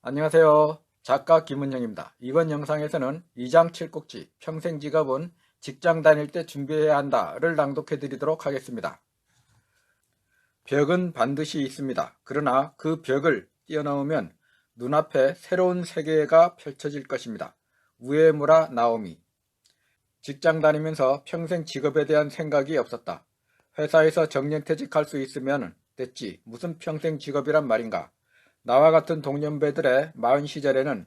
안녕하세요. 작가 김은영입니다. 이번 영상에서는 2장 7꼭지 평생 직업은 직장 다닐 때 준비해야 한다를 낭독해 드리도록 하겠습니다. 벽은 반드시 있습니다. 그러나 그 벽을 뛰어넘으면 눈앞에 새로운 세계가 펼쳐질 것입니다. 우에무라 나오미. 직장 다니면서 평생 직업에 대한 생각이 없었다. 회사에서 정년퇴직할 수 있으면 됐지 무슨 평생 직업이란 말인가. 나와 같은 동년배들의 마흔 시절에는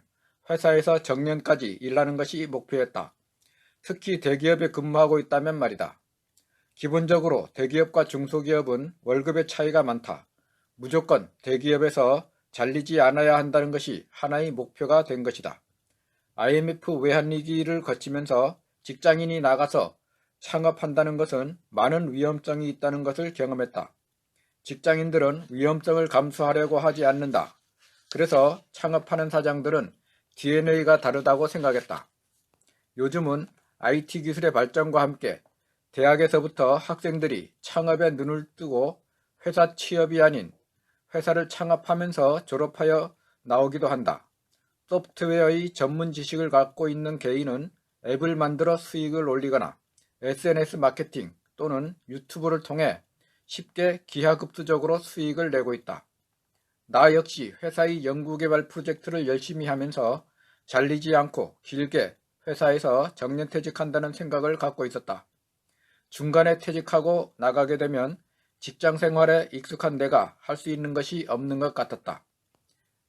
회사에서 정년까지 일하는 것이 목표였다. 특히 대기업에 근무하고 있다면 말이다. 기본적으로 대기업과 중소기업은 월급의 차이가 많다. 무조건 대기업에서 잘리지 않아야 한다는 것이 하나의 목표가 된 것이다. IMF 외환위기를 거치면서 직장인이 나가서 창업한다는 것은 많은 위험성이 있다는 것을 경험했다. 직장인들은 위험성을 감수하려고 하지 않는다. 그래서 창업하는 사장들은 DNA가 다르다고 생각했다. 요즘은 IT 기술의 발전과 함께 대학에서부터 학생들이 창업에 눈을 뜨고 회사 취업이 아닌 회사를 창업하면서 졸업하여 나오기도 한다. 소프트웨어의 전문 지식을 갖고 있는 개인은 앱을 만들어 수익을 올리거나 SNS 마케팅 또는 유튜브를 통해 쉽게 기하급수적으로 수익을 내고 있다. 나 역시 회사의 연구개발 프로젝트를 열심히 하면서 잘리지 않고 길게 회사에서 정년퇴직한다는 생각을 갖고 있었다. 중간에 퇴직하고 나가게 되면 직장 생활에 익숙한 내가 할 수 있는 것이 없는 것 같았다.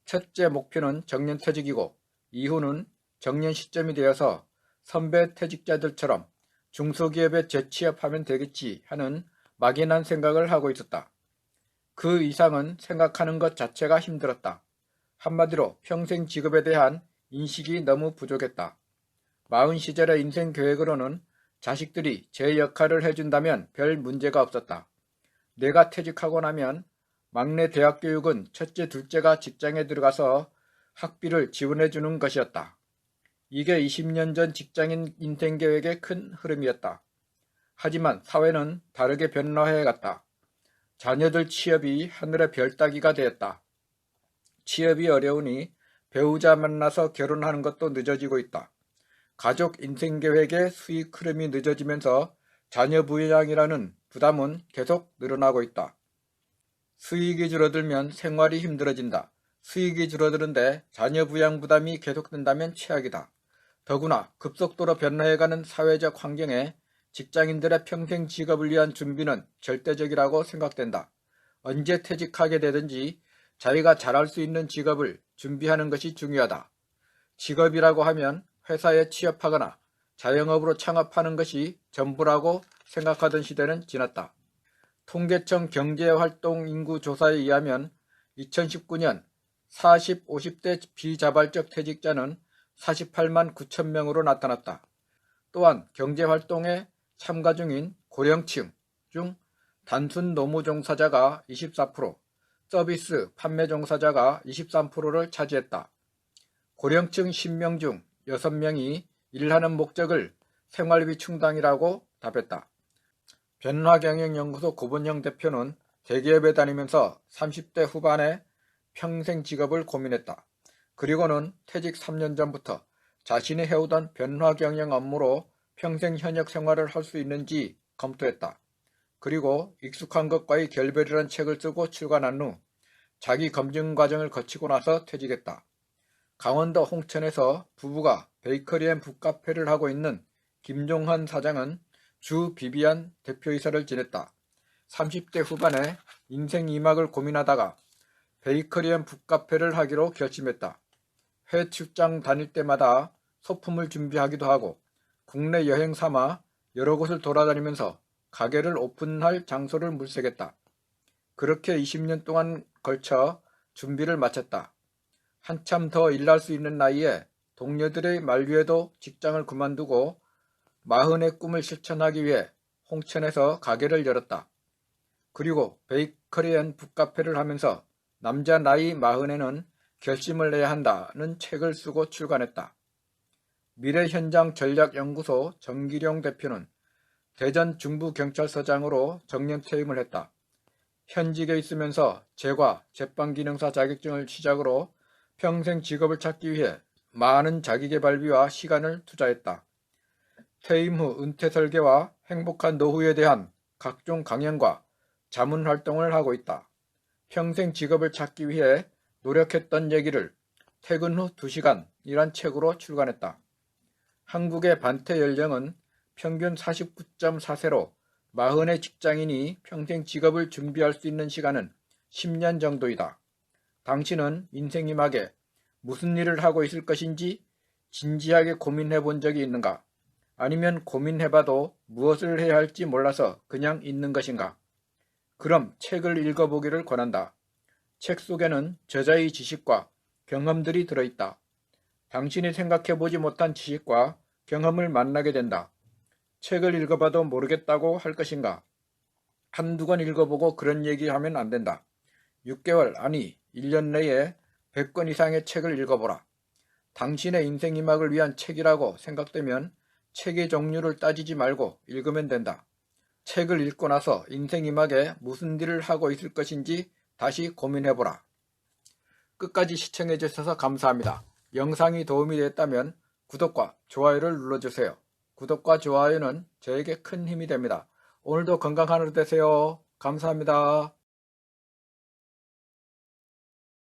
첫째 목표는 정년퇴직이고 이후는 정년 시점이 되어서 선배 퇴직자들처럼 중소기업에 재취업하면 되겠지 하는 막연한 생각을 하고 있었다. 그 이상은 생각하는 것 자체가 힘들었다. 한마디로 평생 직업에 대한 인식이 너무 부족했다. 마흔 시절의 인생 계획으로는 자식들이 제 역할을 해준다면 별 문제가 없었다. 내가 퇴직하고 나면 막내 대학 교육은 첫째, 둘째가 직장에 들어가서 학비를 지원해주는 것이었다. 이게 20년 전 직장인 인생 계획의 큰 흐름이었다. 하지만 사회는 다르게 변화해갔다. 자녀들 취업이 하늘의 별 따기가 되었다. 취업이 어려우니 배우자 만나서 결혼하는 것도 늦어지고 있다. 가족 인생 계획의 수익 흐름이 늦어지면서 자녀 부양이라는 부담은 계속 늘어나고 있다. 수익이 줄어들면 생활이 힘들어진다. 수익이 줄어드는데 자녀 부양 부담이 계속된다면 최악이다. 더구나 급속도로 변화해가는 사회적 환경에 직장인들의 평생 직업을 위한 준비는 절대적이라고 생각된다. 언제 퇴직하게 되든지 자기가 잘할 수 있는 직업을 준비하는 것이 중요하다. 직업이라고 하면 회사에 취업하거나 자영업으로 창업하는 것이 전부라고 생각하던 시대는 지났다. 통계청 경제활동인구조사에 의하면 2019년 40, 50대 비자발적 퇴직자는 48만 9천 명으로 나타났다. 또한 경제활동에 참가 중인 고령층 중 단순 노무 종사자가 24%, 서비스 판매 종사자가 23%를 차지했다. 고령층 10명 중 6명이 일하는 목적을 생활비 충당이라고 답했다. 변화경영연구소 고본영 대표는 대기업에 다니면서 30대 후반에 평생 직업을 고민했다. 그리고는 퇴직 3년 전부터 자신이 해오던 변화경영 업무로 평생 현역 생활을 할 수 있는지 검토했다. 그리고 익숙한 것과의 결별이라는 책을 쓰고 출간한 후 자기 검증 과정을 거치고 나서 퇴직했다. 강원도 홍천에서 부부가 베이커리 앤 북카페를 하고 있는 김종환 사장은 주 비비안 대표이사를 지냈다. 30대 후반에 인생 2막을 고민하다가 베이커리 앤 북카페를 하기로 결심했다. 해외 출장 다닐 때마다 소품을 준비하기도 하고 국내 여행 삼아 여러 곳을 돌아다니면서 가게를 오픈할 장소를 물색했다. 그렇게 20년 동안 걸쳐 준비를 마쳤다. 한참 더 일할 수 있는 나이에 동료들의 만류에도 직장을 그만두고 마흔의 꿈을 실천하기 위해 홍천에서 가게를 열었다. 그리고 베이커리 앤 북카페를 하면서 남자 나이 마흔에는 결심을 해야 한다는 책을 쓰고 출간했다. 미래현장전략연구소 정기룡 대표는 대전 중부경찰서장으로 정년퇴임을 했다. 현직에 있으면서 재과, 재판기능사 자격증을 시작으로 평생 직업을 찾기 위해 많은 자기계발비와 시간을 투자했다. 퇴임 후 은퇴 설계와 행복한 노후에 대한 각종 강연과 자문 활동을 하고 있다. 평생 직업을 찾기 위해 노력했던 얘기를 퇴근 후 2시간이란 책으로 출간했다. 한국의 반퇴 연령은 평균 49.4세로 40의 직장인이 평생 직업을 준비할 수 있는 시간은 10년 정도이다. 당신은 인생이 막에 무슨 일을 하고 있을 것인지 진지하게 고민해 본 적이 있는가? 아니면 고민해봐도 무엇을 해야 할지 몰라서 그냥 있는 것인가? 그럼 책을 읽어보기를 권한다. 책 속에는 저자의 지식과 경험들이 들어있다. 당신이 생각해보지 못한 지식과 경험을 만나게 된다. 책을 읽어봐도 모르겠다고 할 것인가? 한두 권 읽어보고 그런 얘기하면 안 된다. 6개월, 아니 1년 내에 100권 이상의 책을 읽어보라. 당신의 인생 이막을 위한 책이라고 생각되면 책의 종류를 따지지 말고 읽으면 된다. 책을 읽고 나서 인생 이막에 무슨 일을 하고 있을 것인지 다시 고민해보라. 끝까지 시청해주셔서 감사합니다. 영상이 도움이 됐다면 구독과 좋아요를 눌러주세요. 구독과 좋아요는 저에게 큰 힘이 됩니다. 오늘도 건강한 하루 되세요. 감사합니다.